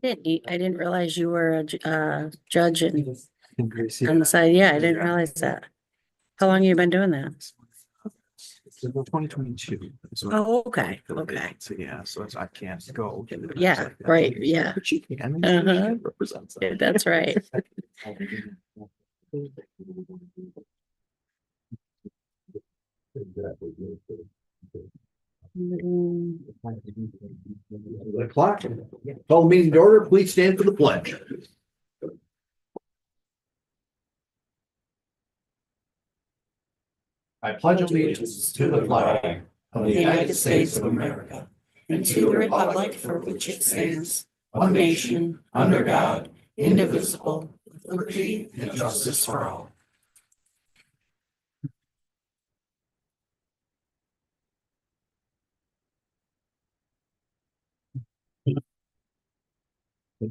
I didn't realize you were a judge and In Gracie. on the side. Yeah, I didn't realize that. How long have you been doing that? It's about 2022. So Oh, okay, okay. So yeah, so I can't go. Yeah, right, yeah. But she can. Uh-huh. Represents Yeah, that's right. Mm, The clock. Call the meeting to order. Please stand for the pledge. I pledge allegiance to the flag of the United States of America and to the republic for which it stands, one nation, under God, indivisible, with liberty and justice for all.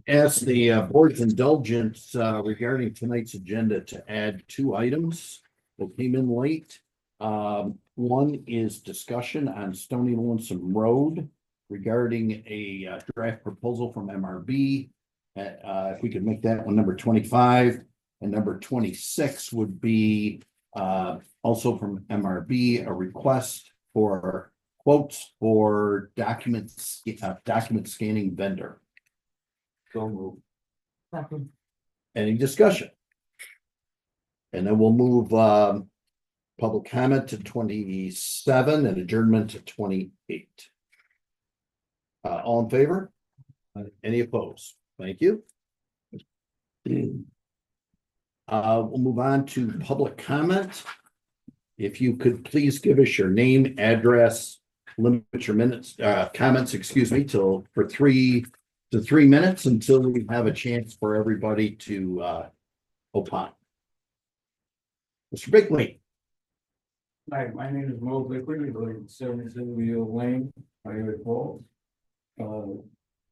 Ask the board's indulgence regarding tonight's agenda to add two items that came in late. One is discussion on Stony Lonesome Road regarding a draft proposal from MRB. If we could make that one number 25, and number 26 would be also from MRB, a request for quotes for document scanning vendor. So move. Any discussion? And then we'll move public comment to 27 and adjournment to 28. All in favor? Any opposed? Thank you. We'll move on to public comment. If you could please give us your name, address, limit your minutes, comments, excuse me, for 3 minutes until we have a chance for everybody to opine. Mr. Bickley. Hi, my name is Mo Bickley, I live at 77 Wheel Lane, Iowa Falls.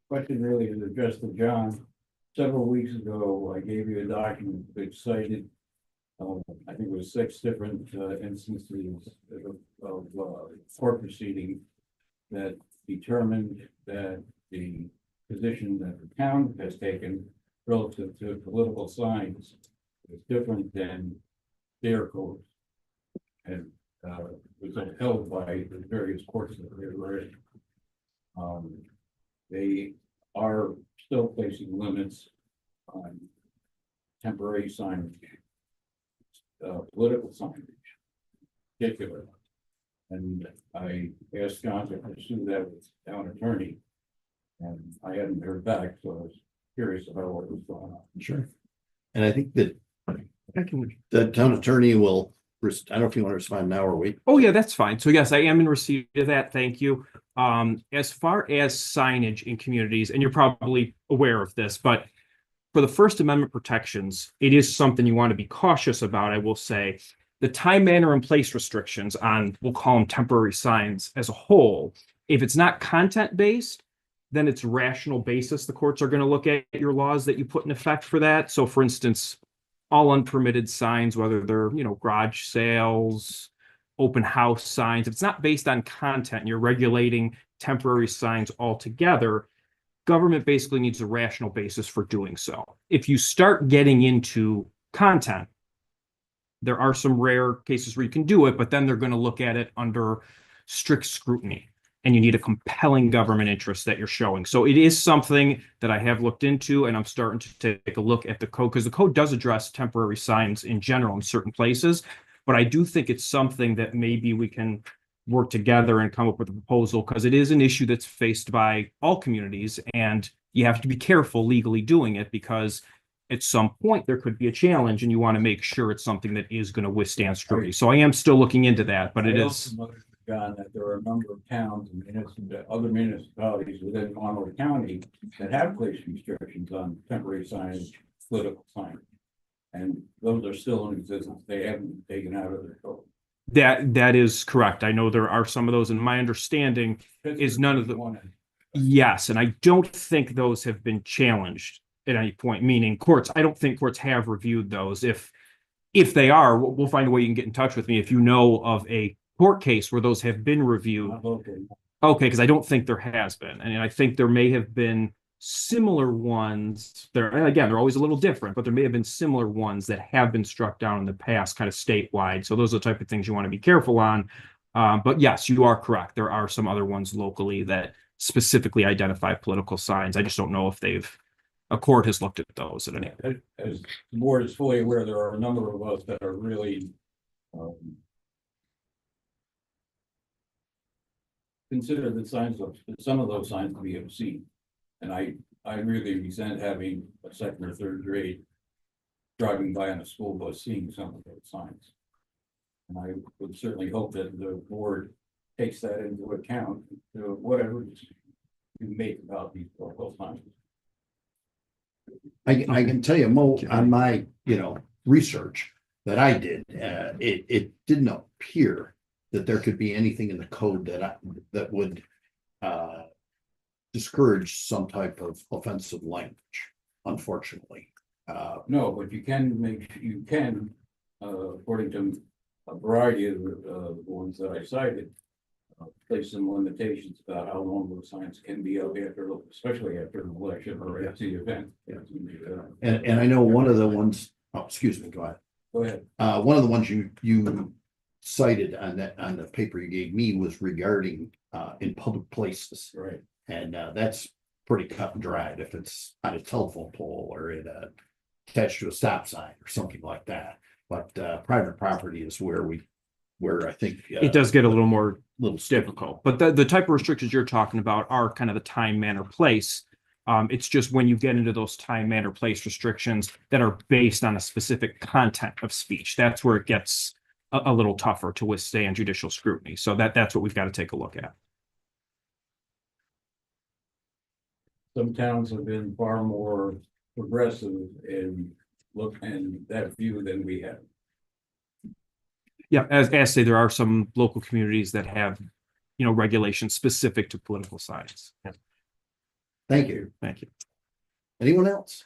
Question really is addressed to John. Several weeks ago, I gave you a document which cited, I think it was 6 different instances of court proceeding that determined that the position that the town has taken relative to political signs is different than their code. And was upheld by the various courts that they were in. They are still placing limits on temporary signage, political signage, particular. And I asked John to pursue that with the town attorney. And I hadn't heard back, so I was curious about what was going on. Sure. And I think that the town attorney will, I don't know if you want to respond now or wait. Oh, yeah, that's fine. So yes, I am in receipt of that. Thank you. As far as signage in communities, and you're probably aware of this, but for the First Amendment protections, it is something you want to be cautious about, I will say. The time, manner, and place restrictions on, we'll call them temporary signs as a whole, if it's not content-based, then it's rational basis. The courts are going to look at your laws that you put in effect for that. So for instance, all unpermitted signs, whether they're, garage sales, open house signs, if it's not based on content, and you're regulating temporary signs altogether, government basically needs a rational basis for doing so. If you start getting into content, there are some rare cases where you can do it, but then they're going to look at it under strict scrutiny. And you need a compelling government interest that you're showing. So it is something that I have looked into, and I'm starting to take a look at the code, because the code does address temporary signs in general in certain places. But I do think it's something that maybe we can work together and come up with a proposal, because it is an issue that's faced by all communities, and you have to be careful legally doing it, because at some point there could be a challenge, and you want to make sure it's something that is going to withstand scrutiny. So I am still looking into that, but it is. John, that there are a number of towns and other municipalities within Monroe County that have placed restrictions on temporary signage, political signage. And those are still in existence. They haven't been taken out of their code. That is correct. I know there are some of those, and my understanding is none of the. Yes, and I don't think those have been challenged at any point, meaning courts. I don't think courts have reviewed those. If they are, we'll find a way you can get in touch with me if you know of a court case where those have been reviewed. Okay, because I don't think there has been. And I think there may have been similar ones. They're always a little different, but there may have been similar ones that have been struck down in the past, kind of statewide. So those are the type of things you want to be careful on. But yes, you are correct. There are some other ones locally that specifically identify political signs. I just don't know if a court has looked at those at any. As the board is fully aware, there are a number of us that are really consider the signs of, some of those signs to be obscene. And I really resent having a second or third grade driving by on a school bus, seeing some of those signs. And I would certainly hope that the board takes that into account, whatever you make about these local signs. I can tell you, Mo, on my, research that I did, it didn't appear that there could be anything in the code that would discourage some type of offensive language, unfortunately. No, but you can, according to a variety of the ones that I cited, place some limitations about how long those signs can be up after, especially after an election or at the event. And I know one of the ones, excuse me, go ahead. Go ahead. One of the ones you cited on the paper you gave me was regarding in public places. Right. And that's pretty cut and dried if it's on a telephone pole or attached to a stop sign or something like that. But private property is where I think It does get a little more little difficult, but the type of restrictions you're talking about are kind of the time, manner, place. It's just when you get into those time, manner, place restrictions that are based on a specific content of speech, that's where it gets a little tougher to withstand judicial scrutiny. So that's what we've got to take a look at. Some towns have been far more progressive in look and that view than we have. Yeah, as say, there are some local communities that have, regulations specific to political signs. Yeah. Thank you. Thank you. Anyone else?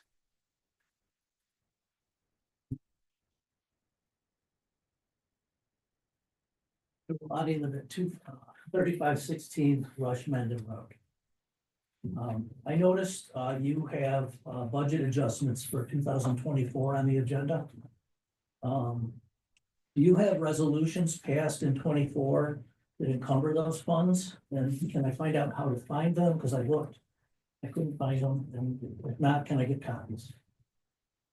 Body limit 3516 Rush Mendon Road. I noticed you have budget adjustments for 2024 on the agenda. Do you have resolutions passed in 24 that encumber those funds? And can I find out how to find them? Because I looked, I couldn't find them. And if not, can I get copies?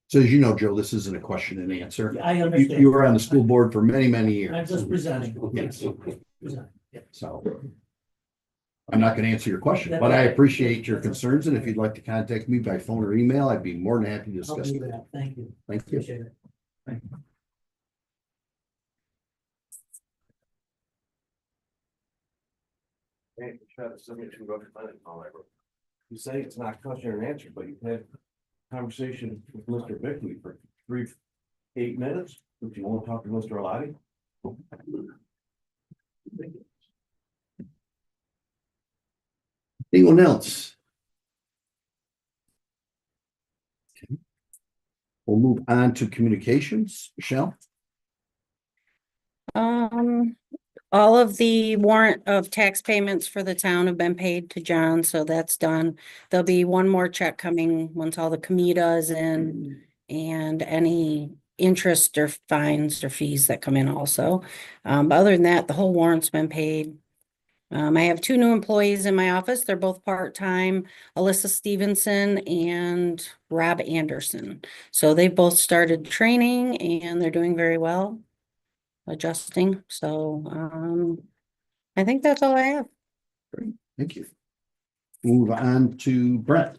So as you know, Joe, this isn't a question and answer. I understand. You were on the school board for many, many years. I'm just presenting. Yes. Presenting. Yeah. So I'm not going to answer your question, but I appreciate your concerns. And if you'd like to contact me by phone or email, I'd be more than happy to I'll discuss do it. that. Thank you. Thank you. Appreciate it. You say it's not question and answer, but you've had conversation with Mr. Bickley for 8 minutes. Would you want to talk to Mr. Alati? Anyone else? Okay. We'll move on to communications. Michelle? All of the warrant of tax payments for the town have been paid to John, so that's done. There'll be one more check coming once all the commuta is in and any interest or fines or fees that come in also. But other than that, the whole warrant's been paid. I have 2 new employees in my office. They're both part-time, Alyssa Stevenson and Rob Anderson. So they both started training and they're doing very well, adjusting. So I think that's all I have. Great, thank you. Move on to Brett.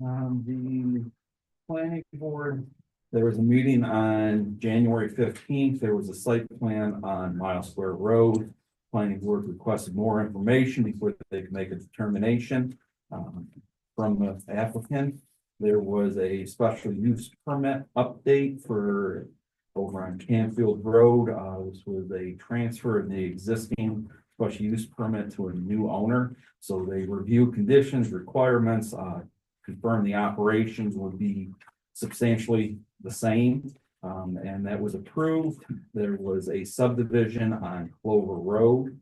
The planning board, there was a meeting on January 15th. There was a site plan on Mile Square Road. Planning board requested more information before they could make a determination from the applicant. There was a special use permit update for over on Canfield Road. This was a transfer of the existing special use permit to a new owner. So they review conditions, requirements, confirm the operations would be substantially the same. And that was approved. There was a subdivision on Clover Road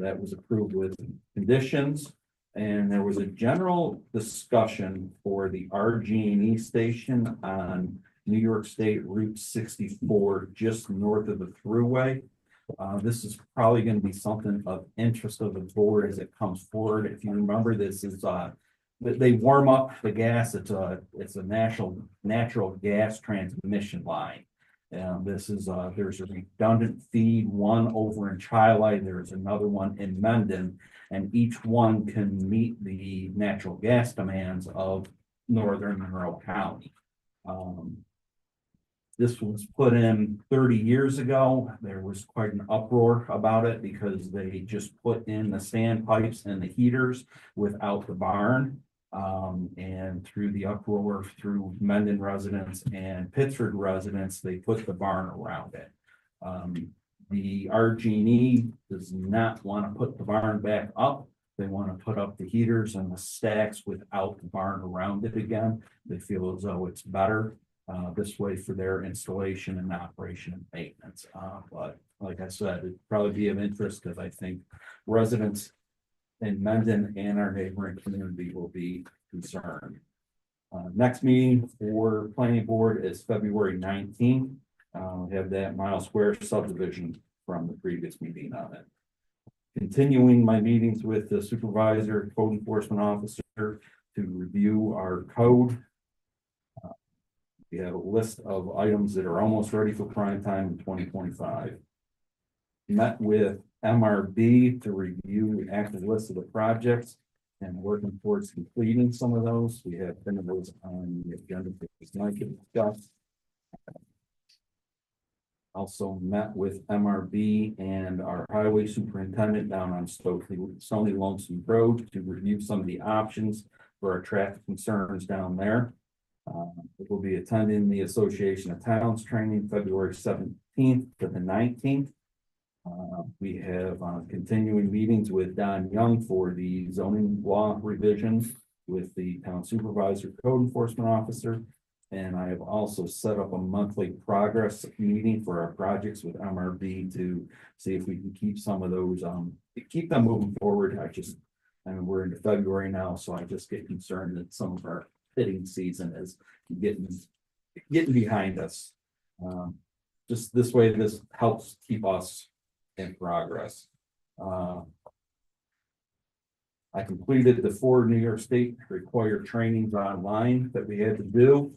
that was approved with conditions. And there was a general discussion for the RG&E station on New York State Route 64, just north of the thruway. This is probably gonna be something of interest of the board as it comes forward. If you remember, this is, they warm up the gas. It's a natural gas transmission line. This is, there's a redundant feed, one over in Chi-Li, there's another one in Mendon, and each one can meet the natural gas demands of northern Monroe County. This was put in 30 years ago. There was quite an uproar about it because they just put in the standpipes and the heaters without the barn. And through the uproar, through Mendon residents and Pittsford residents, they put the barn around it. The RG&E does not want to put the barn back up. They want to put up the heaters and the stacks without the barn around it again. They feel as though it's better this way for their installation and operation and maintenance. But like I said, it'd probably be of interest because I think residents in Mendon and our neighboring community will be concerned. Next meeting for planning board is February 19th. We have that Mile Square subdivision from the previous meeting on it. Continuing my meetings with the supervisor, code enforcement officer to review our code. We have a list of items that are almost ready for prime time in 2025. Met with MRB to review the active list of the projects and working towards completing some of those. We have been those on the agenda for tonight to discuss. Also met with MRB and our highway superintendent down on Stony Lonesome Road to review some of the options for our traffic concerns down there. It will be attending the Association of Towns training February 17th to the 19th. We have continuing meetings with Don Young for the zoning law revisions with the town supervisor, code enforcement officer. And I have also set up a monthly progress meeting for our projects with MRB to see if we can keep some of those, keep them moving forward. I mean, we're into February now, so I just get concerned that some of our fitting season is getting behind us. Just this way, this helps keep us in progress. I completed the 4 New York State required trainings online that we had to do.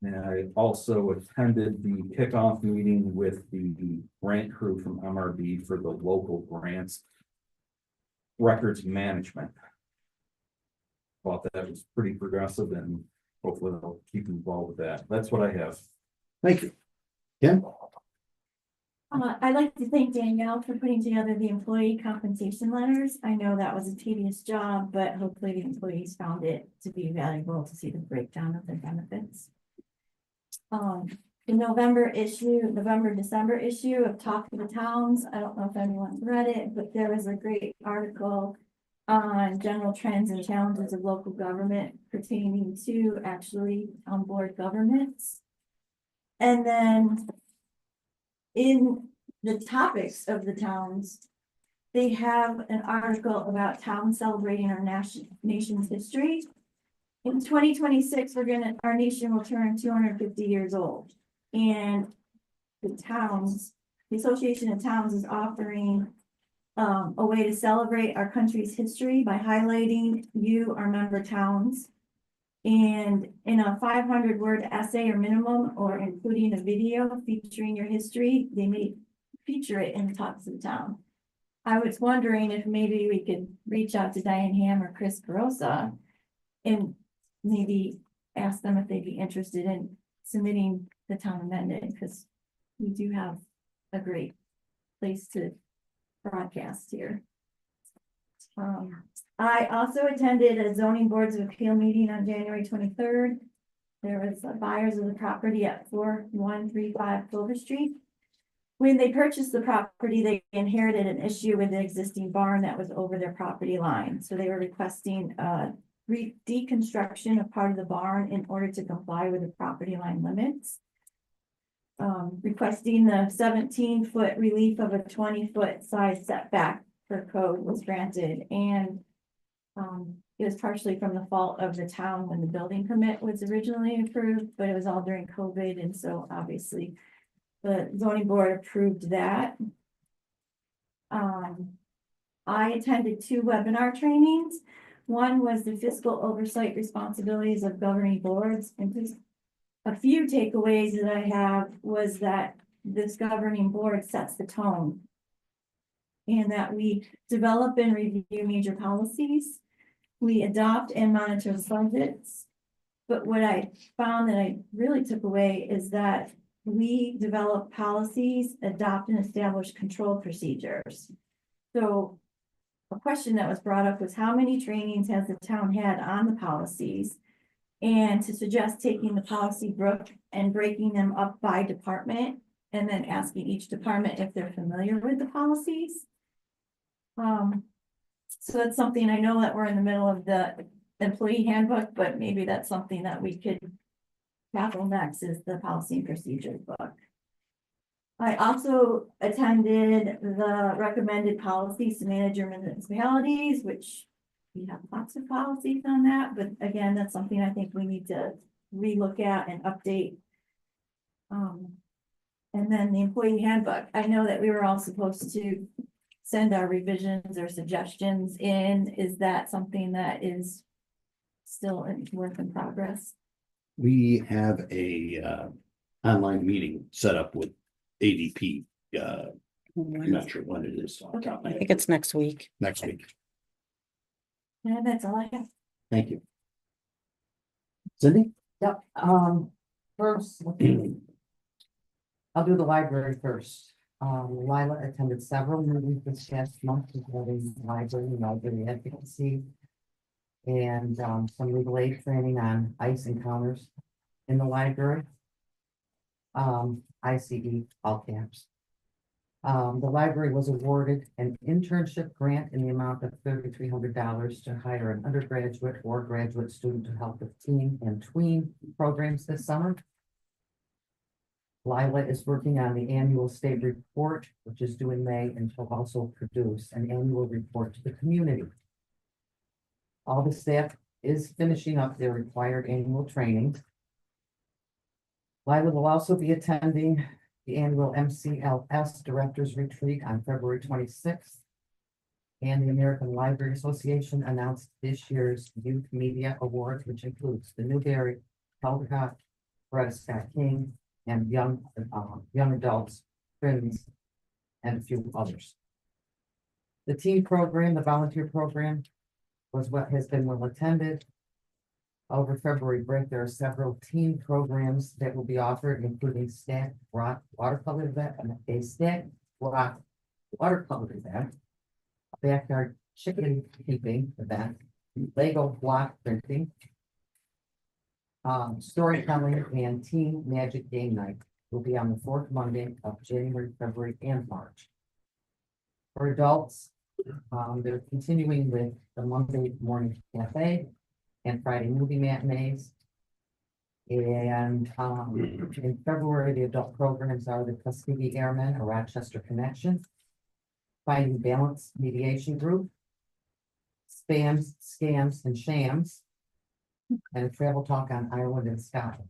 And I also attended the kickoff meeting with the grant crew from MRB for the local grants records management. Thought that was pretty progressive and hopefully they'll keep involved with that. That's what I have. Thank you. Ken? I'd like to thank Danielle for putting together the employee compensation letters. I know that was a tedious job, but hopefully the employees found it to be valuable to see the breakdown of their benefits. The November, December issue of Talk to the Towns. I don't know if anyone's read it, but there was a great article on general trends and challenges of local government pertaining to actually on board governments. And then in the topics of the towns, they have an article about towns celebrating our nation's history. In 2026, our nation will turn 250 years old. And the Association of Towns is offering a way to celebrate our country's history by highlighting our member towns. And in a 500-word essay or minimum, or including a video featuring your history, they may feature it in Talks to the Town. I was wondering if maybe we could reach out to Diane Ham or Chris Carosa and maybe ask them if they'd be interested in submitting the town amendment, because we do have a great place to broadcast here. I also attended a zoning boards of appeal meeting on January 23rd. There was buyers of the property at 4135 Clover Street. When they purchased the property, they inherited an issue with the existing barn that was over their property line. So they were requesting deconstruction of part of the barn in order to comply with the property line limits. Requesting the 17-foot relief of a 20-foot side setback per code was granted, and It was partially from the fault of the town when the building permit was originally approved, but it was all during COVID, and so obviously the zoning board approved that. I attended 2 webinar trainings. One was the fiscal oversight responsibilities of governing boards, and just a few takeaways that I have was that this governing board sets the tone. And that we develop and review major policies. We adopt and monitor budgets. But what I found that I really took away is that we develop policies, adopt and establish control procedures. So a question that was brought up was how many trainings has the town had on the policies? And to suggest taking the policy book and breaking them up by department and then asking each department if they're familiar with the policies. So that's something, I know that we're in the middle of the employee handbook, but maybe that's something that we could tackle next is the policy and procedures book. I also attended the recommended policies to manage your municipalities, which we have lots of policies on that, but again, that's something I think we need to relook at and update. And then the employee handbook, I know that we were all supposed to send our revisions or suggestions in. Is that something that is still in work in progress? We have a online meeting set up with ADP. I'm not sure when it is. I think it's next week. Next week. And that's all I have. Thank you. Cindy? Yep, first, I'll do the library first. Lila attended several meetings this past month regarding library advocacy. And some legal aid training on ICE encounters in the library. ICE, all caps. The library was awarded an internship grant in the amount of $3,300 to hire an undergraduate or graduate student to help with teen and tween programs this summer. Lila is working on the annual state report, which is due in May, and she'll also produce an annual report to the community. All the staff is finishing up their required annual training. Lila will also be attending the annual MCLS Directors Retreat on February 26th. And the American Library Association announced this year's Youth Media Awards, which includes the Newbery, Caldecott, Coretta Scott King, and young adults, friends, and a few others. The teen program, the volunteer program, was what has been well attended. Over February break, there are several teen programs that will be offered, including Stack Rock Watercolor event, and a Stack Rock Watercolor event, a backyard chicken keeping event, Lego block printing, storytelling, and teen magic game night will be on the 4th Monday of January, February, and March. For adults, they're continuing with the Monday morning cafe and Friday movie matinees. And in February, the adult programs are the Tuskegee Airmen, a Rochester Connection, Finding Balance Mediation Group, Spams, Scams, and Shams, and a travel talk on Ireland and Scotland.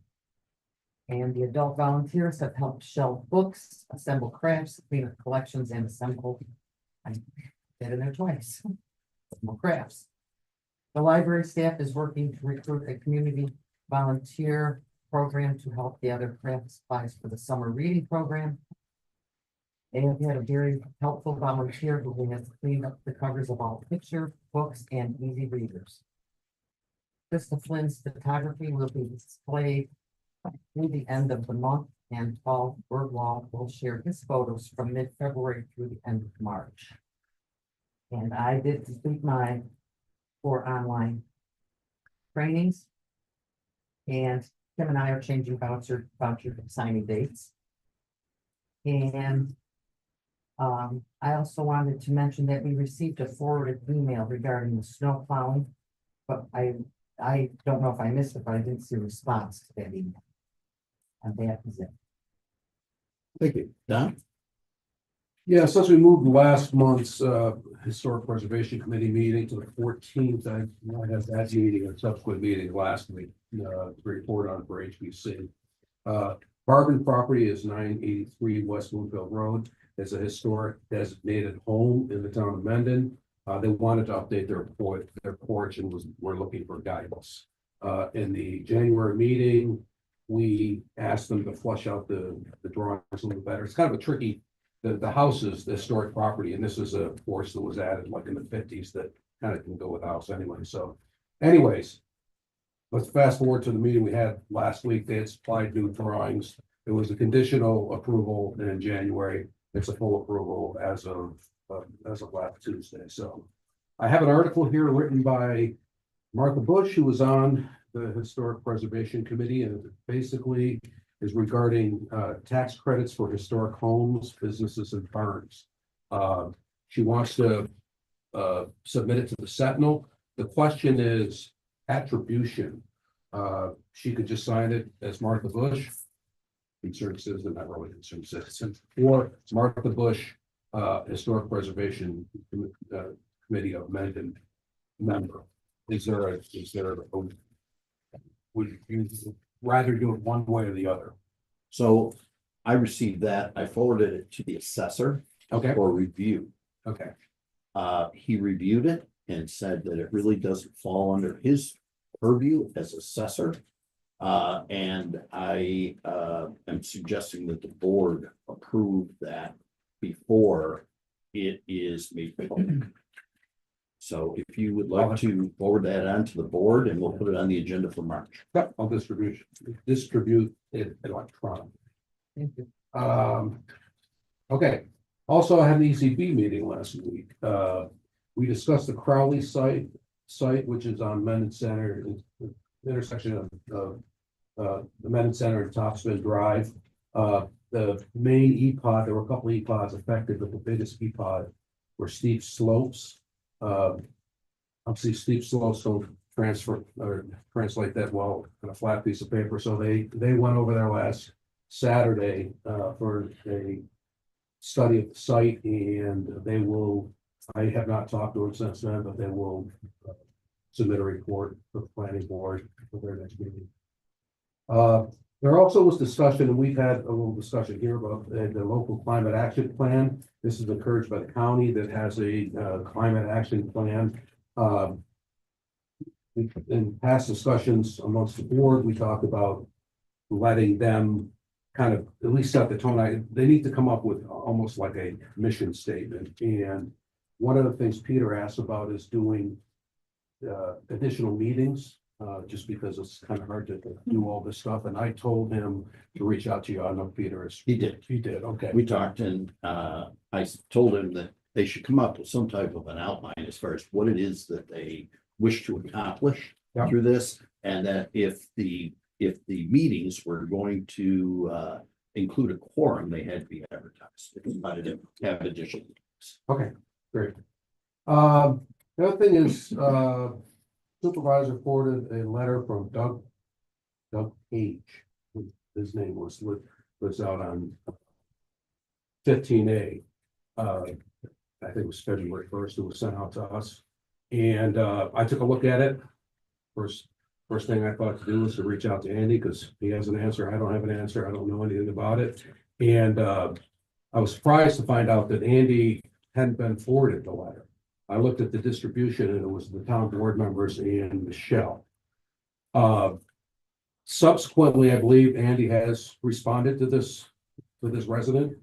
And the adult volunteers have helped shelve books, assemble crafts, clean up collections, and assemble, I did in there twice, more crafts. The library staff is working to recruit a community volunteer program to help gather craft supplies for the summer reading program. And we had a very helpful volunteer who has cleaned up the covers of all picture books and easy readers. Krista Flynn's photography will be displayed through the end of the month, and Paul Bergwall will share his photos from mid-February through the end of March. And I did complete my 4 online trainings. And Kim and I are changing voucher signing dates. And I also wanted to mention that we received a forwarded email regarding the snow plowing, but I don't know if I missed it, but I didn't see a response to that email. And that is it. Thank you. Don? Yeah, since we moved last month's Historic Preservation Committee meeting to the 14th, I had that meeting and subsequent meeting last week to report on for HBC. Carbon property is 983 West Bloomfield Road. It's a historic designated home in the town of Mendon. They wanted to update their porch and were looking for guidance. In the January meeting, we asked them to flush out the drawings a little better. It's kind of a tricky. The house is the historic property, and this is a porch that was added like in the 50s that kind of can go with the house anyway. So, anyways, let's fast forward to the meeting we had last week. They had supplied new drawings. It was a conditional approval in January. It's a full approval as of last Tuesday. So, I have an article here written by Martha Bush, who was on the Historic Preservation Committee, and it basically is regarding tax credits for historic homes, businesses, and farms. She wants to submit it to the Sentinel. The question is attribution. She could just sign it as Martha Bush, concerned citizen, not really concerned citizen, or Martha Bush, Historic Preservation Committee of Mendon member. Would you rather do it one way or the other? So I received that. I forwarded it to the assessor Okay, for review. okay, He reviewed it and said that it really doesn't fall under his purview as assessor. And I am suggesting that the board approve that before it is made public. So if you would like to forward that on to the board, and we'll put it on the agenda for March. yep, I'll distribute it electronically. Thank you. Okay, also I had an ECB meeting last week. We discussed the Crowley site, which is on Mendon Center, intersection of the Mendon Center and Topsfield Drive. The main EPOD, there were a couple of EPODs affected, but the biggest EPOD were steep slopes. Obviously steep slopes don't transfer or translate that well on a flat piece of paper. So they went over there last Saturday for a study of the site, and they will, I have not talked to them since then, but they will submit a report for the planning board for their next meeting. There also was discussion, and we've had a little discussion here about the local climate action plan. This is encouraged by the county that has a climate action plan. In past discussions amongst the board, we talked about letting them kind of at least set the tone. They need to come up with almost like a mission statement. And one of the things Peter asked about is doing additional meetings. Just because it's kind of hard to do all this stuff, and I told him to reach out to you. I know Peter is. He did. He did, okay. We talked, and I told him that they should come up with some type of an outline as far as what it is that they wish to accomplish Yeah. through this, and that if the meetings were going to include a quorum, they had to be advertised. They might have additional meetings. Okay, great. The other thing is, supervisor forwarded a letter from Doug Page. His name was out on 15A. I think it was February 1st. It was sent out to us. And I took a look at it. First thing I thought to do was to reach out to Andy because he has an answer. I don't have an answer. I don't know anything about it. And I was surprised to find out that Andy hadn't been forwarded the letter. I looked at the distribution and it was the town board members and Michelle. Subsequently, I believe Andy has responded to this resident.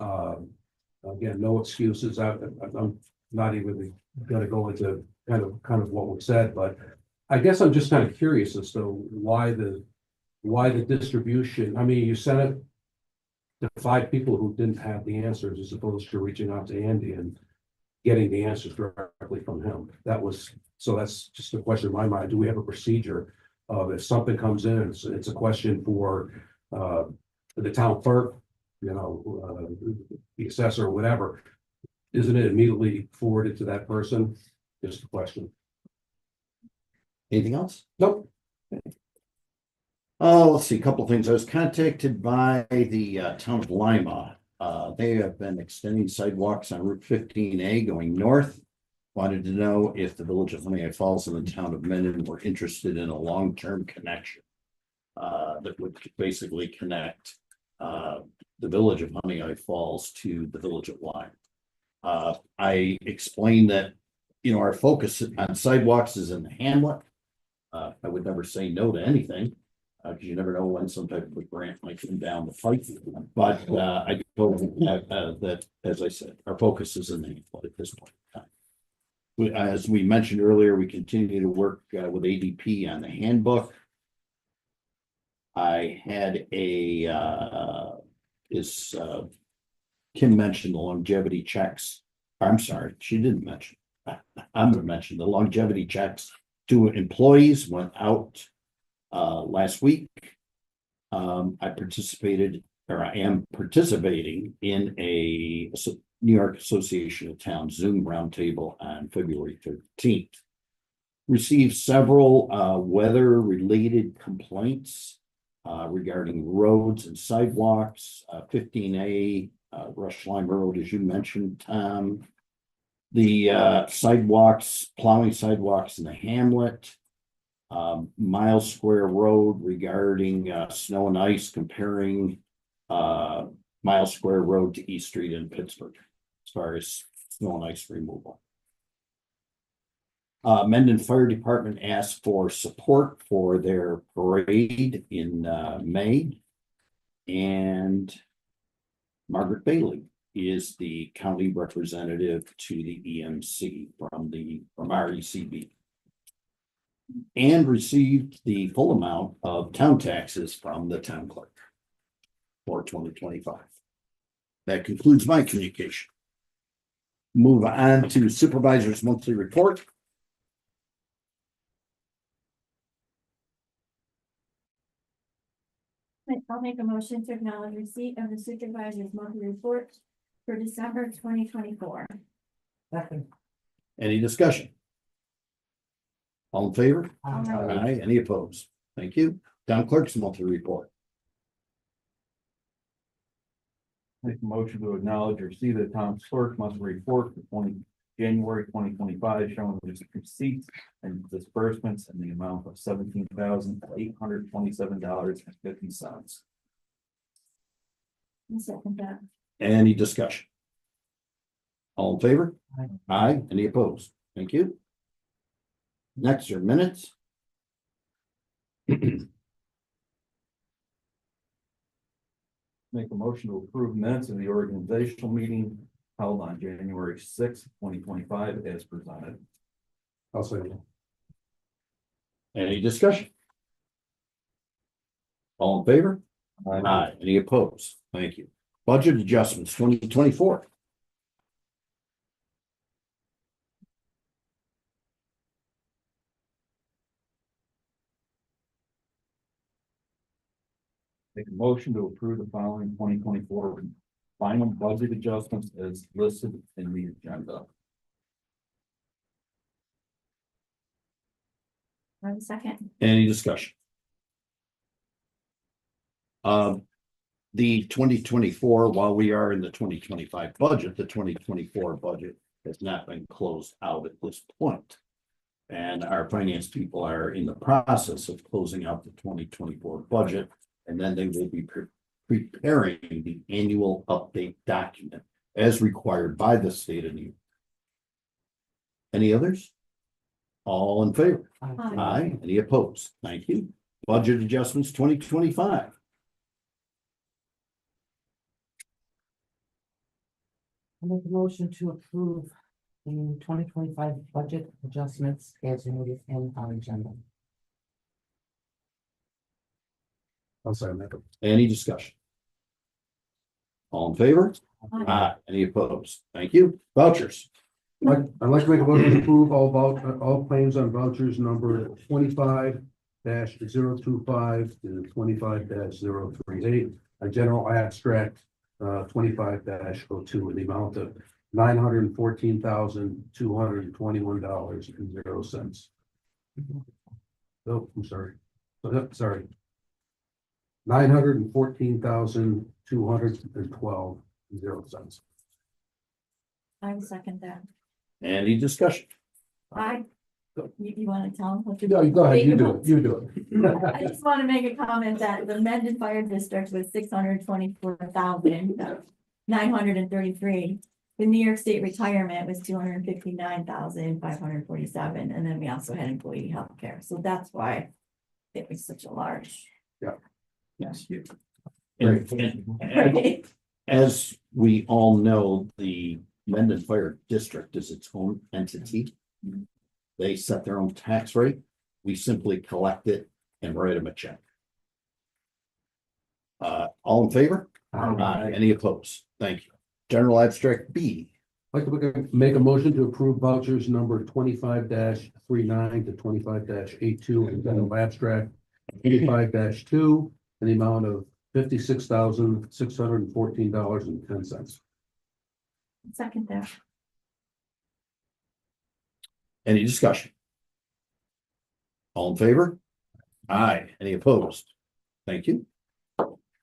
Again, no excuses. I'm not even gonna go into kind of what was said, but I guess I'm just kind of curious as to why the distribution. I mean, you sent it to 5 people who didn't have the answers as opposed to reaching out to Andy and getting the answers directly from him. That's just a question in my mind. Do we have a procedure of if something comes in, it's a question for the town clerk, the assessor or whatever, isn't it immediately forwarded to that person? Just a question. Anything else? Nope. Let's see, a couple of things. I was contacted by the town of Lima They have been extending sidewalks on Route 15A going north. Wanted to know if the village of Honey Falls and the town of Mendon were interested in a long-term connection. That would basically connect the village of Honey Falls to the village of Lyme. I explained that, our focus on sidewalks is in the hamlet. I would never say no to anything, because you never know when some type of a grant might come down the pipe. But I told them that, as I said, our focus is in the hamlet at this point in time. As we mentioned earlier, we continue to work with ADP on the handbook. I had Kim mentioned the longevity checks. I'm sorry, she didn't mention. I'm gonna mention the longevity checks to employees went out last week. I participated, or I am participating in a New York Association of Towns Zoom roundtable on February 13th. Received several weather-related complaints regarding roads and sidewalks. 15A Rush Lime Road, as you mentioned, Tom. The sidewalks, plowing sidewalks in the hamlet. Miles Square Road regarding snow and ice, comparing Miles Square Road to East Street in Pittsburgh as far as snow and ice removal. Mendon Fire Department asked for support for their parade in May. And Margaret Bailey is the county representative to the EMC from RECB. And received the full amount of town taxes from the town clerk for 2025. That concludes my communication. Move on to supervisor's monthly report. I'll make a motion to acknowledge receipt of the supervisor's monthly report for December 2024. Second. Any discussion? All in favor? Aye. Aye. Any opposed? Thank you. Town clerk's monthly report. Make a motion to acknowledge receipt of the town clerk monthly report for January 2025, showing receipts and disbursements in the amount of $17,827.50. Second that. Any discussion? All in favor? Aye. Aye. Any opposed? Thank you. Next are minutes. Make a motion to approve minutes of the organizational meeting held on January 6th, 2025 as presented. I'll say that. Any discussion? All in favor? Aye. Aye. Any opposed? Thank you. Budget adjustments 2024. Make a motion to approve the following 2024 final budget adjustments as listed in the agenda. Second. Any discussion? The 2024, while we are in the 2025 budget, the 2024 budget has not been closed out at this point. And our finance people are in the process of closing out the 2024 budget, and then they will be preparing the annual update document as required by the state of New York. Any others? All in favor? Aye. Aye. Any opposed? Thank you. Budget adjustments 2025. I make a motion to approve the 2025 budget adjustments as noted in our agenda. I'll say that. Any discussion? All in favor? Aye. Aye. Any opposed? Thank you. Vouchers. I'd like to make a motion to approve all claims on vouchers number 25-025 and 25-038. A general abstract 25-02 in the amount of $914,221.00. Oh, I'm sorry. Sorry. $914,212 $0. I will second that. Any discussion? You wanna tell them what to No, do? go ahead, you do it, you do it. I just wanna make a comment that the Mendon Fire District was 624,933. The New York State retirement was 259,547, and then we also had employee health care, so that's why it was such a large. Yes. And as we all know, the Mendon Fire District is its own entity. They set their own tax rate. We simply collect it and write them a check. All in favor? Aye. Any opposed? Thank you. General abstract B. I'd like to make a motion to approve vouchers number 25-39 to 25-82 in general abstract, 25-2 in the amount of $56,614.10. Second that. Any discussion? All in favor? Aye. Any opposed? Thank you.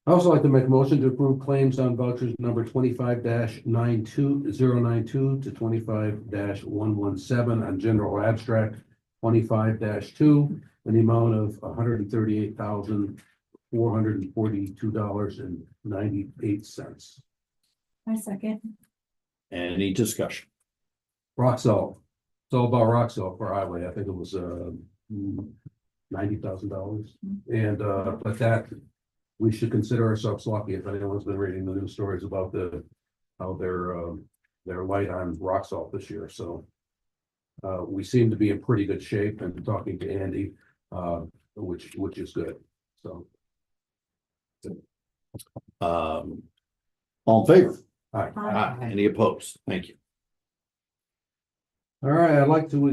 I also like to make a motion to approve claims on vouchers number 25-92092 to 25-117 on general abstract, 25-2 in the amount of $138,442.98. I second. Any discussion? Rock salt. It's all about rock salt for highway. I think it was $90,000. And but that, we should consider ourselves lucky if anyone's been reading the news stories about how they're light on rock salt this year. So we seem to be in pretty good shape, and talking to Andy, which is good. So All in favor? Aye. Aye. Any opposed? Thank you. All right, I'd like to,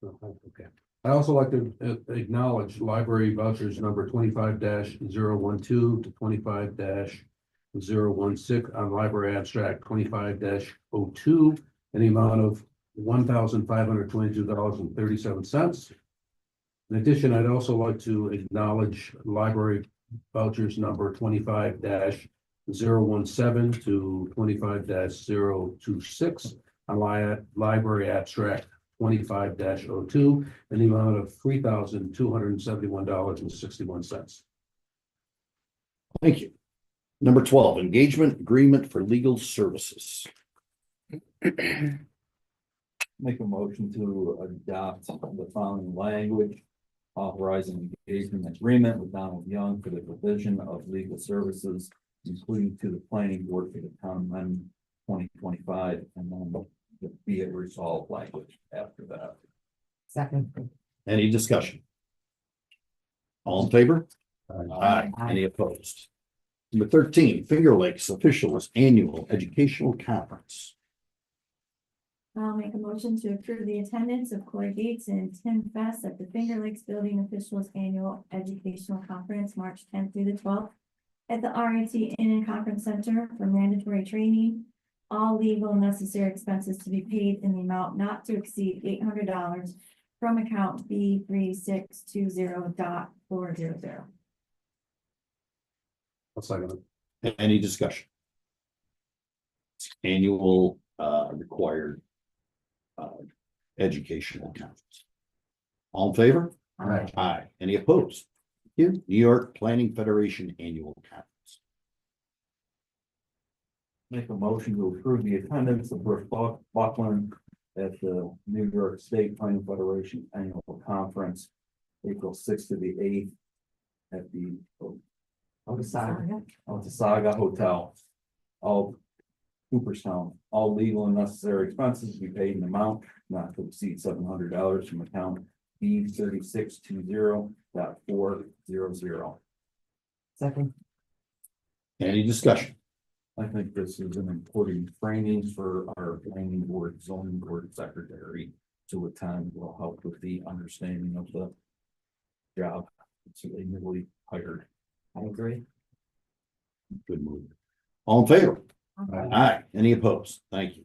okay. I also like to acknowledge library vouchers number 25-012 to 25-016 on library abstract 25-02 in the amount of $1,522.37. In addition, I'd also like to acknowledge library vouchers number 25-017 to 25-026 on library abstract 25-02 in the amount of $3,271.61. Thank you. Number 12, engagement agreement for legal services. Make a motion to adopt the following language. Authorizing engagement agreement with Donald Young for the provision of legal services, including to the planning board for the town of Mendon 2025, and then the be it resolved language after that. Second. Any discussion? All in favor? Aye. Aye. Any opposed? Number 13, Finger Lakes Officials Annual Educational Conference. I'll make a motion to approve the attendance of Corey Gates and Tim Fest at the Finger Lakes Building Officials Annual Educational Conference, March 10th through the 12th at the RIT Inn and Conference Center for mandatory training. All legal necessary expenses to be paid in the amount not to exceed $800 from account B3620.400. I'll second it. Any discussion? Annual required educational conference. All in favor? Aye. Aye. Any opposed? Thank you. New York Planning Federation Annual Conference. Make a motion to approve the attendance of Brooke Buckland at the New York State Planning Federation Annual Conference, April 6th to the 8th at the Saga Hotel. All Cooperstown, all legal and necessary expenses be paid in amount not to exceed $700 from account B3620.400. Second. Any discussion? I think this is an important training for our planning board, zoning board secretary to attend, will help with the understanding of the job. So they newly hired. I agree. Good move. All in favor? Aye. Aye. Any opposed? Thank you.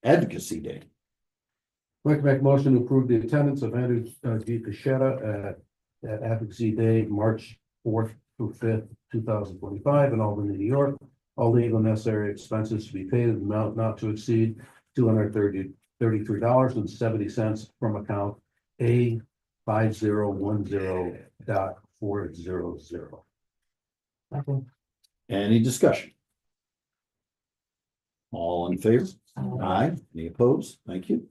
Advocacy Day. I'd like to make a motion to approve the attendance of Andrew D. Cachetta at Advocacy Day, March 4th through 5th, 2025 in Albany, New York. All legal necessary expenses to be paid in amount not to exceed $233.70 from account A 5010.400. Second. Any discussion? All in favor? Aye. Any opposed? Thank you.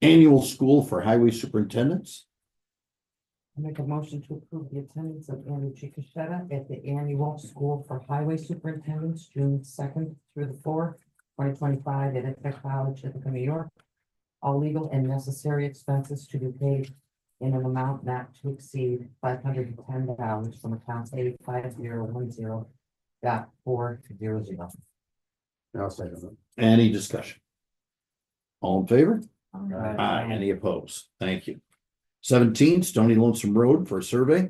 Annual school for highway superintendents. I make a motion to approve the attendance of Andy Chickasetta at the annual school for highway superintendents, June 2nd through the 4th, 2025 at Tech College, Ithaca, New York. All legal and necessary expenses to be paid in an amount not to exceed $510 from account A 5010.400. I'll second that. Any discussion? All in favor? Aye. Aye. Any opposed? Thank you. 17, Stony Lonesome Road for a survey.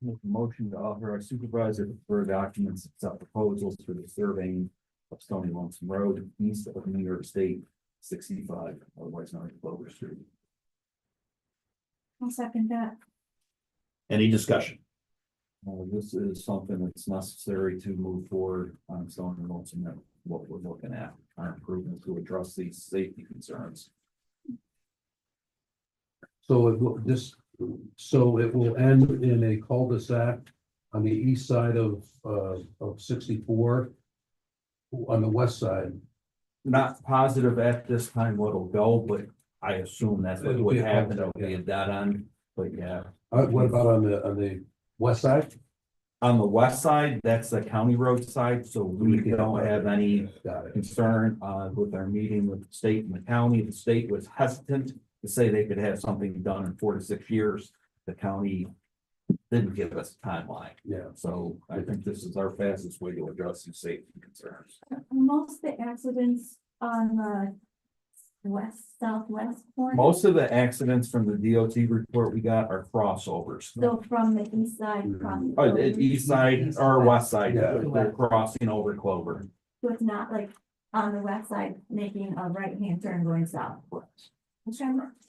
Make a motion to authorize supervisor for documents, accept proposals for the surveying of Stony Lonesome Road, east of New York State 65, otherwise known as Clover Street. I'll second that. Any discussion? This is something that's necessary to move forward on Stony Lonesome, Road, what we're looking at, our improvements to address these safety concerns. So it will so it will end in a cul-de-sac on the east side of 64. On the west side. Not positive at this time what will go, but I assume that's what It'll would be a happen, cul-de-sac, it'll be a dead end, but yeah. What about on the west side? On the west side, that's the county road side, so we don't have any Got it. concern with our meeting with the state and the county. The state was hesitant to say they could have something done in 4 to 6 years. The county didn't give us a timeline, Yeah. so I think this is our fastest way to address these safety concerns. Most of the accidents on the southwest corner. Most of the accidents from the DOT report we got are crossovers. So from the east side. across the Oh, the road. east side or west side, Yeah. they're crossing over Clover. So it's not like on the west side making a right-hand turn going south.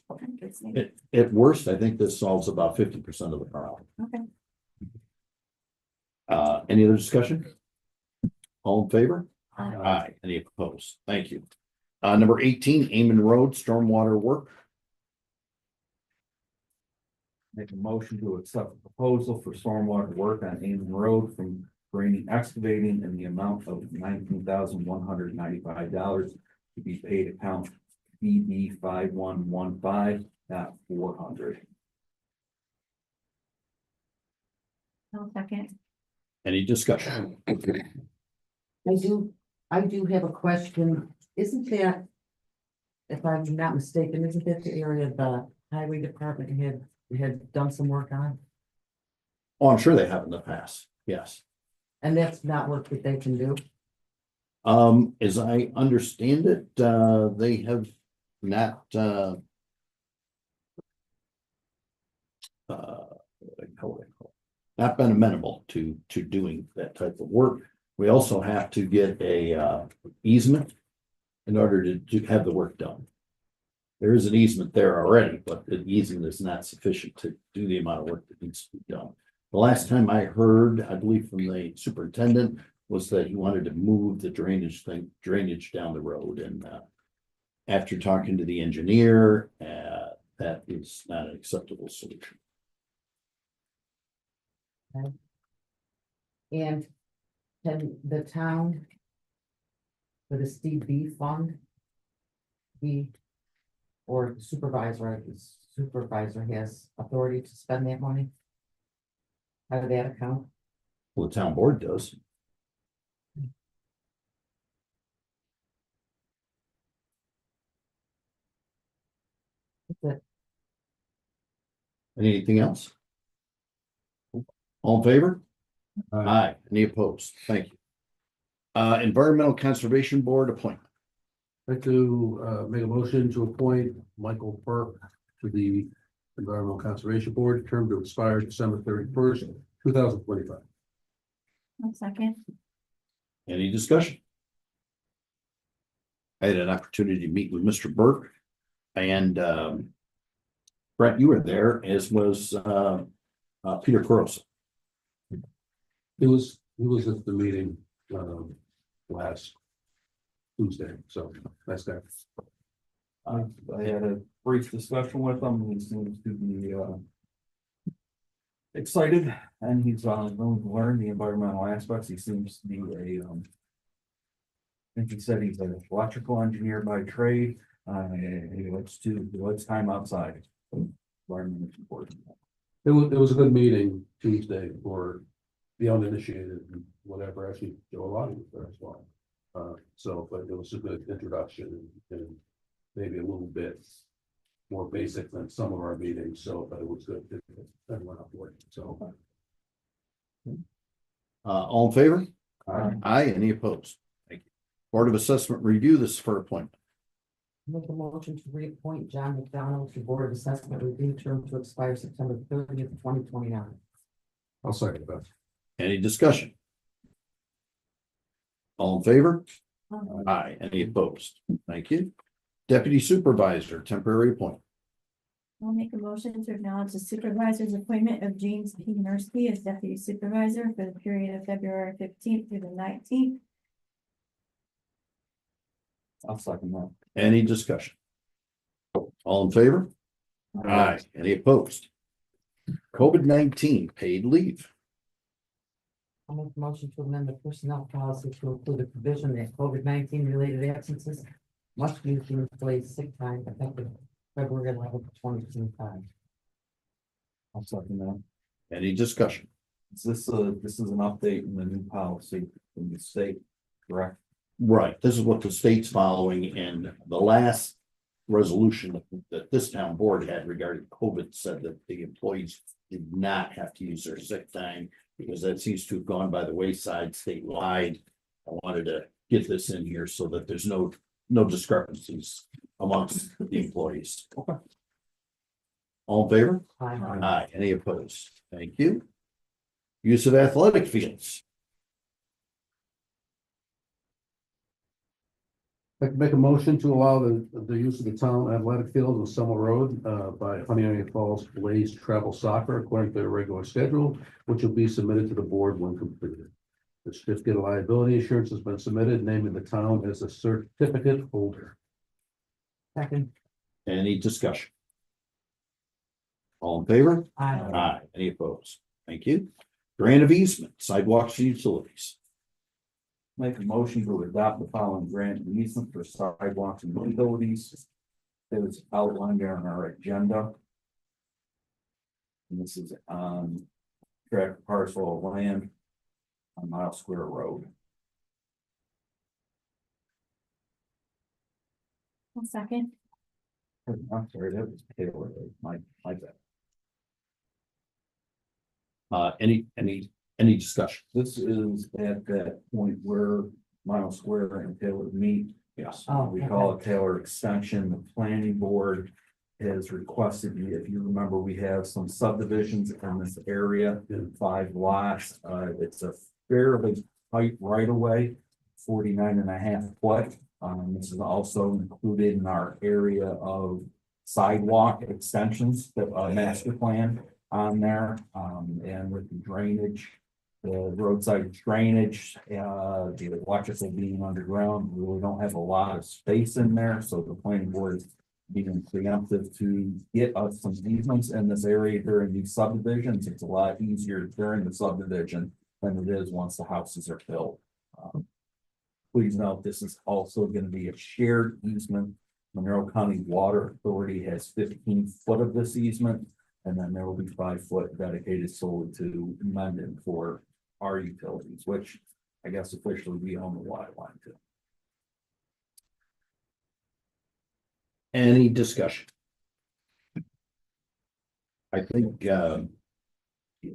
Okay, good thing. At worst, I think this solves about 50% of the problem. Okay. Any other discussion? All in favor? Aye. Aye. Any opposed? Thank you. Number 18, Amon Road, stormwater work. Make a motion to accept the proposal for stormwater work on Amon Road from Green Excavating in the amount of $19,195 to be paid account BB 5115.400. I'll second. Any discussion? I do have a question. Isn't that, if I'm not mistaken, isn't that the area the highway department had done some work on? Oh, I'm sure they have in the past. Yes. And that's not work that they can do? As I understand it, they have not, not been amenable to doing that type of work. We also have to get a easement in order to have the work done. There is an easement there already, but the easement is not sufficient to do the amount of work that needs to be done. The last time I heard, I believe from the superintendent, was that he wanted to move the drainage down the road, and after talking to the engineer, that is not an acceptable solution. And can the town for the Steve B fund be, or the supervisor has authority to spend that money out of that account? Well, the town board does. That's it. Anything else? All in favor? Aye. Aye. Any opposed? Thank you. Environmental Conservation Board appointment. I'd like to make a motion to appoint Michael Burke to the Environmental Conservation Board, term to expire December 31st, 2025. I'll second. Any discussion? I had an opportunity to meet with Mr. Burke, and Brett, you were there, as was Peter Carosa. He was at the meeting, last Tuesday, so that's that. I had a brief discussion with him. He seems to be, excited, and he's willing to learn the environmental aspects. He seems to be I think he said he's an electrical engineer by trade. He likes time outside. Environment is important. It was a good meeting Tuesday for the uninitiated and whatever. Actually, Joe Lottie was there as well. So, but it was a good introduction and maybe a little bit more basic than some of our meetings. So, but it was good. Everyone up for it. So, All in favor? Aye. Aye, any opposed? Thank you. Board of Assessment Review, this is for appointment. Make a motion to reappoint John McDonald to Board of Assessment Review, term to expire September 30th, 2029. I'll second that. Any discussion? All in favor? Um, Aye, any opposed? Thank you. Deputy Supervisor, temporary appointment. I'll make a motion to acknowledge the supervisor's appointment of James P. Nursky as deputy supervisor for the period of February 15th through the 19th. I'll second that. Any discussion? All in favor? Aye, any opposed? COVID-19 paid leave. I'll make a motion to amend the personnel policy to include a provision that COVID-19 related absences must be used to replace sick time effective February 11th, 2025. I'll second that. Any discussion? This is an update in the new policy from the state, correct? Right, this is what the state's following, and the last resolution that this town board had regarding COVID said that the employees did not have to use their sick time, because that seems to have gone by the wayside statewide. I wanted to get this in here so that there's no discrepancies amongst the employees. Okay. All in favor? Aye. Aye, any opposed? Thank you. Use of athletic fields. I can make a motion to allow the use of the town athletic field on Summer Road by Honeyanian Falls Blaze Travel Soccer according to their regular schedule, which will be submitted to the board when completed. The certificate of liability insurance has been submitted, naming the town as a certificate holder. Second. Any discussion? All in favor? Aye. Aye, any opposed? Thank you. Grant of easement, sidewalks and utilities. Make a motion to adopt the following grant and easement for sidewalks and utilities. It was outlined there on our agenda. And this is on tract parcel of land on Miles Square Road. One second. I'm sorry, that was Taylor, my bad. Any discussion? This is at that point where Miles Square and Taylor meet. Yes. Oh, We call it Taylor Extension. The planning board has requested, if you remember, we have some subdivisions in this area, 5 lots. It's a fairly tight right of way, 49.5 foot. This is also included in our area of sidewalk extensions, the master plan on there, and with the drainage. The roadside drainage, the electrical being underground, we really don't have a lot of space in there, so the planning board is being preemptive to get us some easements in this area during these subdivisions. It's a lot easier during the subdivision than it is once the houses are built. Please note, this is also going to be a shared easement. Monroe County Water Authority has 15 foot of this easement, and then there will be 5 foot dedicated solely to Mendon for our utilities, which I guess officially we own the water line to. Any discussion? I think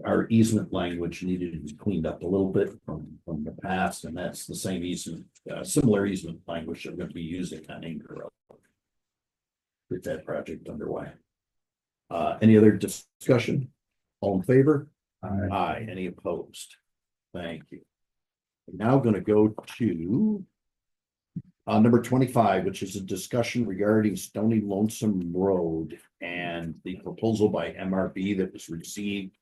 our easement language needed to be cleaned up a little bit from the past, and that's the same easement, similar easement language that we're going to be using on Anchor Road. With that project underway. Any other discussion? All in favor? Aye. Any opposed? Thank you. We're now going to go to number 25, which is a discussion regarding Stony Lonesome Road and the proposal by MRB that was received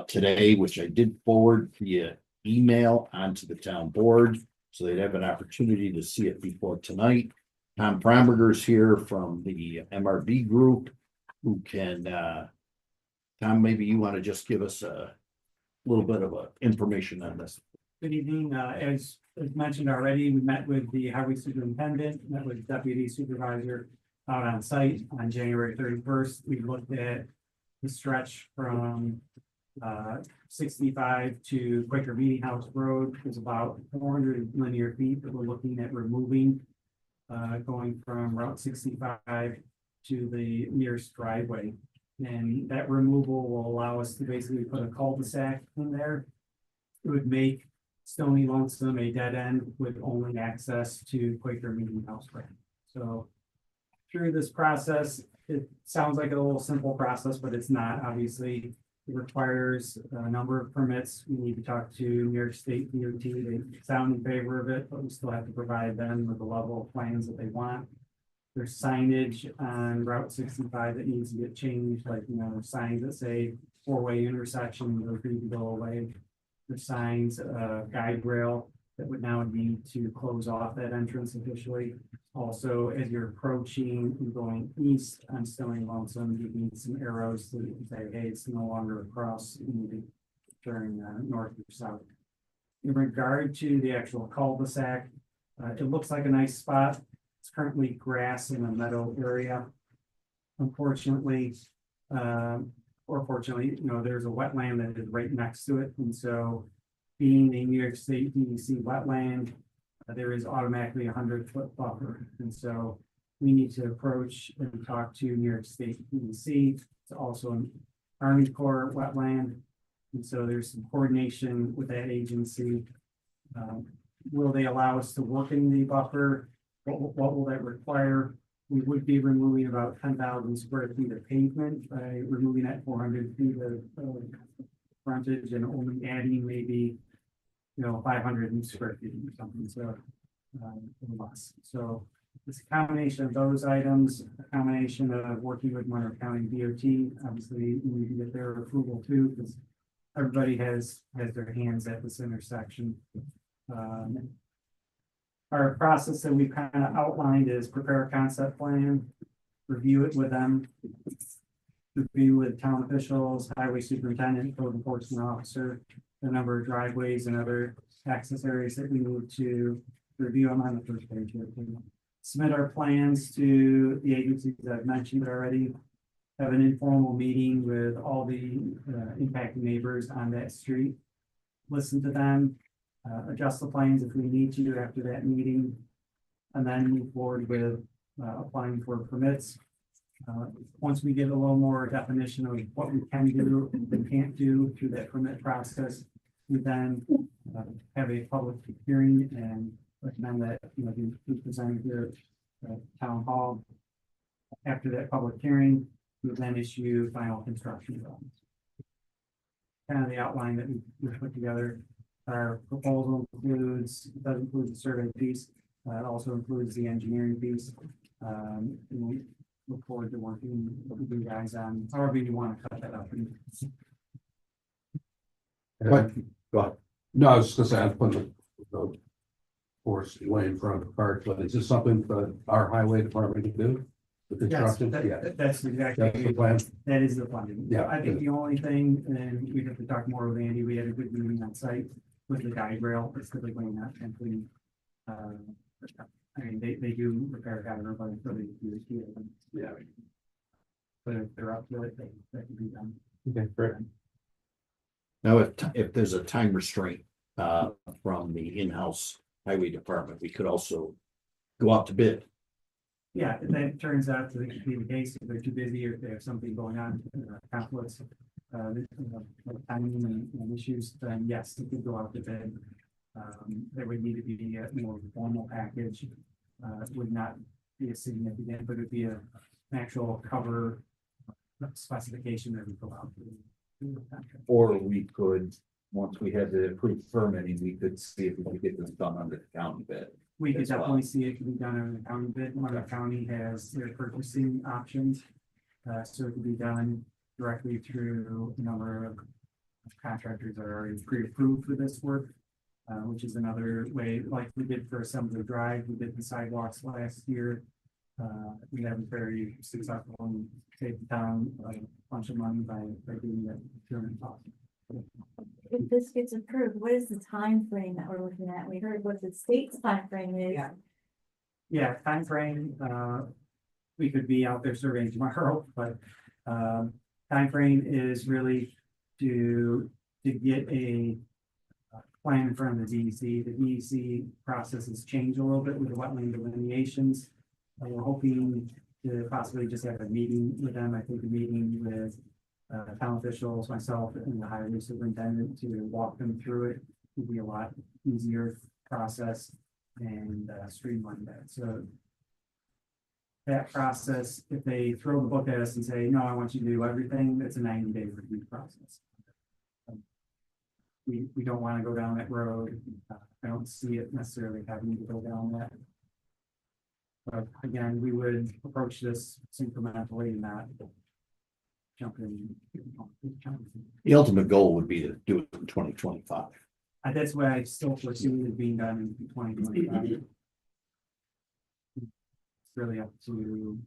today, which I did forward via email onto the town board, so they'd have an opportunity to see it before tonight. Tom Promberger's here from the MRB group, who can, Tom, maybe you want to just give us a little bit of information on this. Good evening. As mentioned already, we met with the highway superintendent, met with deputy supervisor out on site on January 31st. We looked at the stretch from 65 to Quaker Meeting House Road. It's about 400 linear feet that we're looking at removing, going from Route 65 to the nearest driveway. And that removal will allow us to basically put a cul-de-sac in there. It would make Stony Lonesome a dead end with only access to Quaker Meeting House Road. So through this process, it sounds like a little simple process, but it's not. Obviously, it requires a number of permits. We need to talk to New York State DOT. They sound in favor of it, but we still have to provide them with the level of plans that they want. There's signage on Route 65 that needs to get changed, like, signs that say four-way intersection, those need to go away. The signs, guide rail that would now need to close off that entrance officially. Also, as you're approaching and going east on Stony Lonesome, you need some arrows to say, hey, it's no longer across, you need to turn north or south. In regard to the actual cul-de-sac, it looks like a nice spot. It's currently grass in a meadow area. Unfortunately, or fortunately, there's a wetland that is right next to it. And so being a New York State DEC wetland, there is automatically a 100-foot buffer. And so we need to approach and talk to New York State DEC. It's also an Army Corps wetland. And so there's some coordination with that agency. Will they allow us to work in the buffer? What will that require? We would be removing about 10,000 square feet of pavement by removing that 400 feet of frontage and only adding maybe, 500 square feet or something. So, less. So it's a combination of those items, a combination of working with Monroe County DOT. Obviously, we need to get their approval too, because everybody has their hands at this intersection. Our process that we've kind of outlined is prepare a concept plan, review it with them, review with town officials, highway superintendent, code enforcement officer, the number of driveways and other access areas that we need to review them on the first page. Submit our plans to the agencies that I've mentioned already. Have an informal meeting with all the impacted neighbors on that street. Listen to them. Adjust the plans if we need to after that meeting, and then move forward with applying for permits. Once we get a little more definition of what we can do and can't do through that permit process, we then have a public hearing and recommend that be presented here at town hall. After that public hearing, we then issue final construction drawings. Kind of the outline that we put together. Our proposal does include the survey piece. It also includes the engineering piece. And we look forward to working with you guys on however you want to cut that up. But, Go ahead. no, I was just gonna say, I'm putting the course way in front of the cart, but is this something that our highway department can do? The Yes, construction? Yeah, that's exactly. that's the plan. That is the plan. Yeah. I think the only thing, and we'd have to talk more with Andy, we had a good meeting on site with the guide rail, it's typically not simply. I mean, they do repair guide rail, but it's really. Yeah. But if they're up to it, that can be done. Okay, great. Now, if there's a time restraint from the in-house highway department, we could also go out to bid. Yeah, if that turns out to be the case, if they're too busy or if they have something going on, conflicts, timing and issues, then yes, it could go out to bid. There would need to be a more formal package, would not be a significant, but it'd be an actual cover specification that would go out. Or we could, once we had the approved permitting, we could see if we could get this done under the county bid. We could as well. definitely see it can be done on the county bid. Monroe County has their purchasing options. So it could be done directly through a number of contractors are already pre-approved for this work. Which is another way, like we did for Assembly Drive, we did the sidewalks last year. We have been very successful and saved the town a bunch of money by doing that procurement process. If this gets approved, what is the time frame that we're looking at? We heard what the state's time frame is. Yeah. Yeah, timeframe, we could be out there surveying tomorrow, but, timeframe is really to get a plan in front of the DEC. The DEC process has changed a little bit with the wetland delineations. We're hoping to possibly just have a meeting with them. I think a meeting with town officials, myself and the highway superintendent to walk them through it would be a lot easier process and streamline that. So that process, if they throw the book at us and say, no, I want you to do everything, it's a 90-day review process. We don't want to go down that road. I don't see it necessarily having to go down that. But again, we would approach this incrementally and not jump in. The ultimate goal would be to do it in 2025. That's why I still foresee it being done in 2025. It's really up to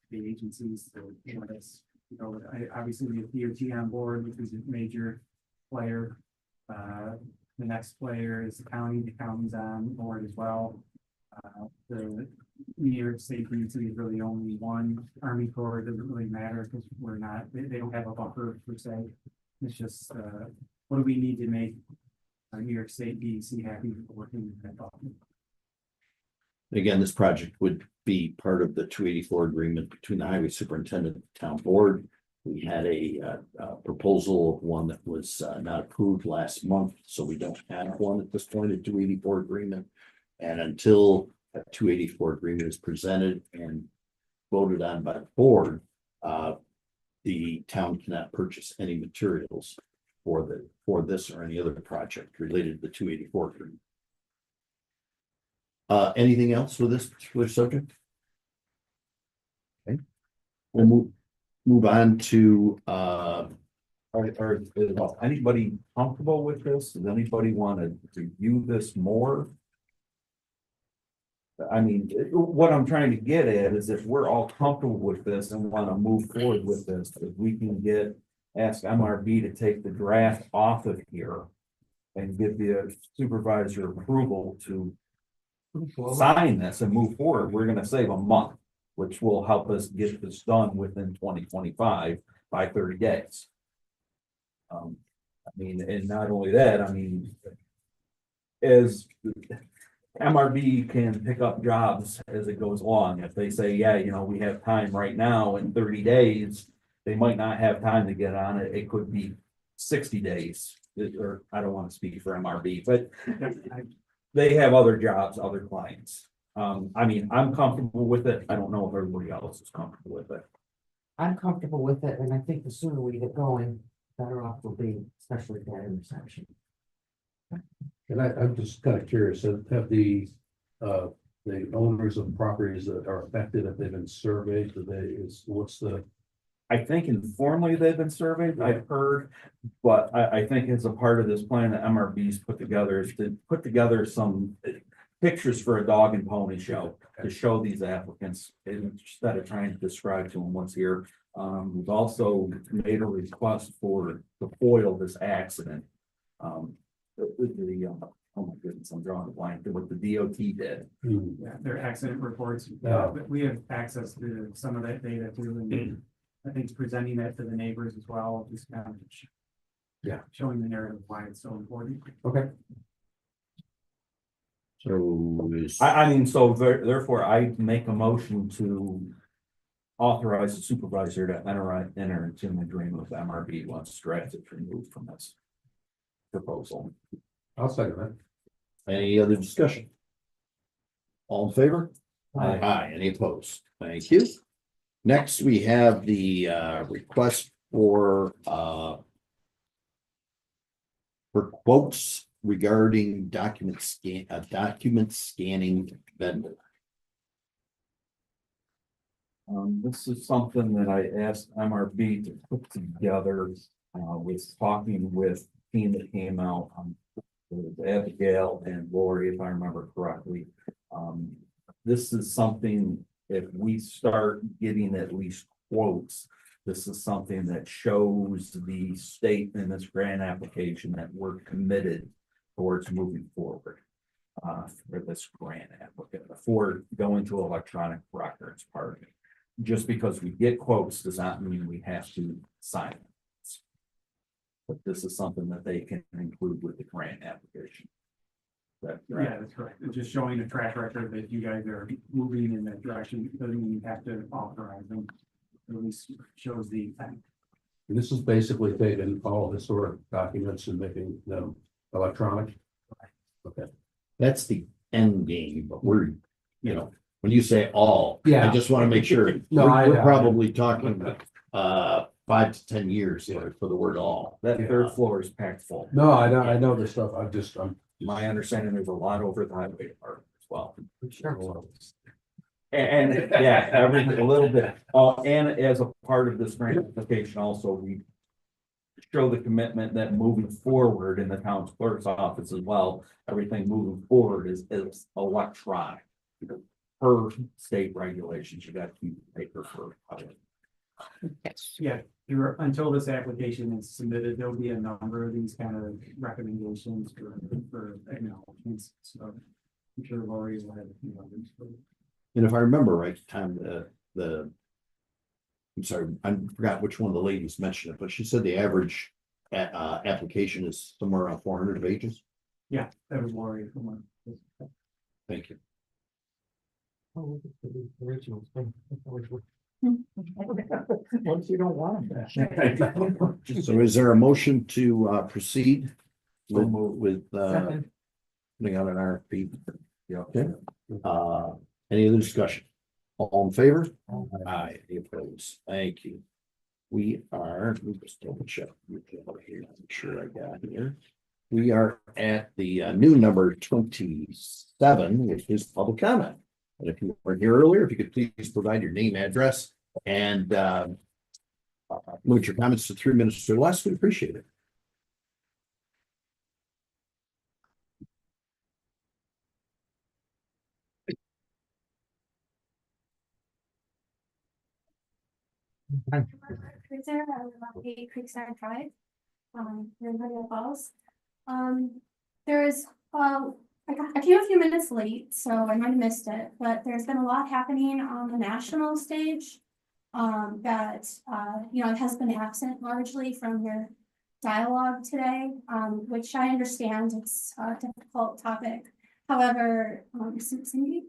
the agencies to let us, you know, obviously we have DOT on board, which is a major player. The next player is the county. The county's on board as well. The New York State DOT is really only one. Army Corps doesn't really matter because we're not, they don't have a buffer per se. It's just, what do we need to make New York State DEC happy for working with that buffer? Again, this project would be part of the 284 agreement between the highway superintendent and the town board. We had a proposal of one that was not approved last month, so we don't have one at this point, a 284 agreement. And until a 284 agreement is presented and voted on by the board, the town cannot purchase any materials for this or any other project related to the 284 agreement. Anything else with this particular subject? Okay, we'll move on to Is anybody comfortable with this? Does anybody want to review this more? I mean, what I'm trying to get at is if we're all comfortable with this and want to move forward with this, if we can ask MRB to take the draft off of here and give the supervisor approval to sign this and move forward, we're gonna save a month, which will help us get this done within 2025 by 30 days. I mean, and not only that, I mean, as MRB can pick up jobs as it goes along. If they say, yeah, you know, we have time right now in 30 days, they might not have time to get on it. It could be 60 days, or I don't want to speak for MRB, but they have other jobs, other clients. I mean, I'm comfortable with it. I don't know if everybody else is comfortable with it. I'm comfortable with it, and I think the sooner we get going, better off we'll be, especially at that intersection. And I'm just kind of curious, have the owners of properties that are affected, if they've been surveyed, what's the? I think informally they've been surveyed, I've heard, but I think as a part of this plan that MRB's put together is to put together some pictures for a dog and pony show to show these applicants instead of trying to describe to them what's here. We've also made a request to foil this accident. Oh my goodness, I'm drawing a blank to what the DOT did. Yeah, their accident reports, but we have access to some of that data too, and I think presenting that to the neighbors as well, just kind of showing the narrative why it's so important. Okay. So I mean, so therefore I make a motion to authorize the supervisor to enter into an agreement with MRB once draft is removed from this proposal. I'll second that. any other discussion? All in favor? Aye. Aye, any opposed? Thank you. Next, we have the request for quotes regarding document scanning vendor. This is something that I asked MRB to put together. Was talking with team that came out, it was Abigail and Lori, if I remember correctly. This is something, if we start getting at least quotes, this is something that shows the state in this grant application that we're committed towards moving forward. For this grant applicant, for going to electronic records part of it. Just because we get quotes does not mean we have to sign it. But this is something that they can include with the grant application. That, Yeah, that's correct. It's just showing a track record that you guys are moving in that direction. Doesn't mean you have to authorize them. At least shows the intent. And this is basically taking all historic documents and making them electronic. Okay. That's the end game, but we're, you know, when you say all, I Yeah. just want to make sure. No, We're probably talking 5 to 10 years here for the word all. that third floor is packed full. No, I know this stuff. I'm My understanding, there's a lot over the highway department as well. Sure. And yeah, everything, a little bit. And as a part of this grant application also, we show the commitment that moving forward in the town's clerk's office as well, everything moving forward is electronic. Per state regulations, you got to keep paper for. Yeah, until this application is submitted, there'll be a number of these kind of recommendations for acknowledgements. So I'm sure Lori will have a few others. And if I remember right, Tom, I'm sorry, I forgot which one of the ladies mentioned it, but she said the average application is somewhere around 400 pages. Yeah, that was Lori. Thank you. Once you don't want them. So is there a motion to proceed So with, moved. putting out an RFP? Yeah. Okay. Any other discussion? All in favor? Aye, any opposed? Thank you. We are, let me just double check. Here, I'm sure I got here. We are at the new number 27, which is public comment. And if you were here earlier, if you could please provide your name, address, and limit your comments to 3 minutes or less, we appreciate it. Cruiser, I live on 80 Creekside Drive, in Honey Falls. There's, I came a few minutes late, so I might have missed it, but there's been a lot happening on the national stage. That, it has been absent largely from your dialogue today, which I understand it's a difficult topic. However, Cindy,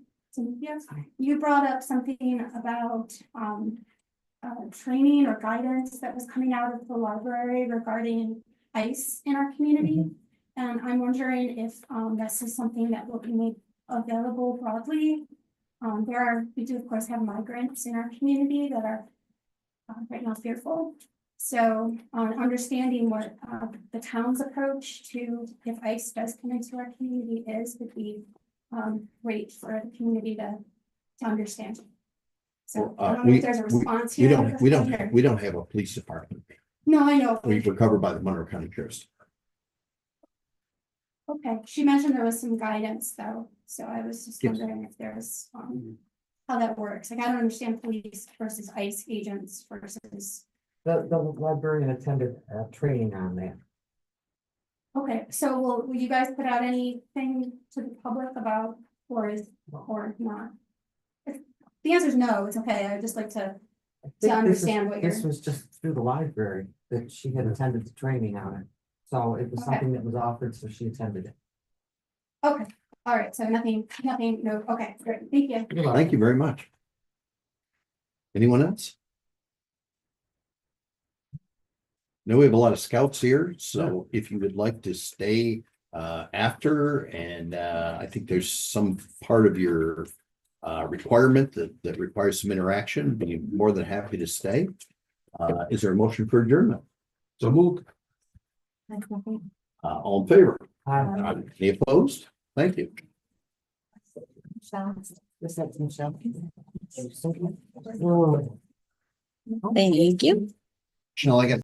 you brought up something about, training or guidance that was coming out of the library regarding ICE in our community. And I'm wondering if this is something that will be made available broadly. We do of course have migrants in our community that are right now fearful. So understanding what the town's approach to if ICE does come into our community is would be great for the community to understand. So I don't know if there's a response here. We don't have a police department. No, I know. We're covered by the Monroe County Sheriff's. Okay, she mentioned there was some guidance though, so I was just Yes. wondering if there's how that works. Like I don't understand police versus ICE agents versus. The librarian attended training on that. Okay, so will you guys put out anything to the public about or not? If the answer is no, it's okay. I'd just like to understand what This you're. was just through the library that she had attended the training on it. So it was Okay. something that was offered, so she attended it. Okay, all right, so nothing, no, okay, great, thank you. Thank you very much. Anyone else? Now we have a lot of scouts here, so if you would like to stay after, and I think there's some part of your requirement that requires some interaction, be more than happy to stay. Is there a motion for adjournment? so moved. All in favor? Uh, Any opposed? Thank you. This is Michelle. Thank you. Chanel, I got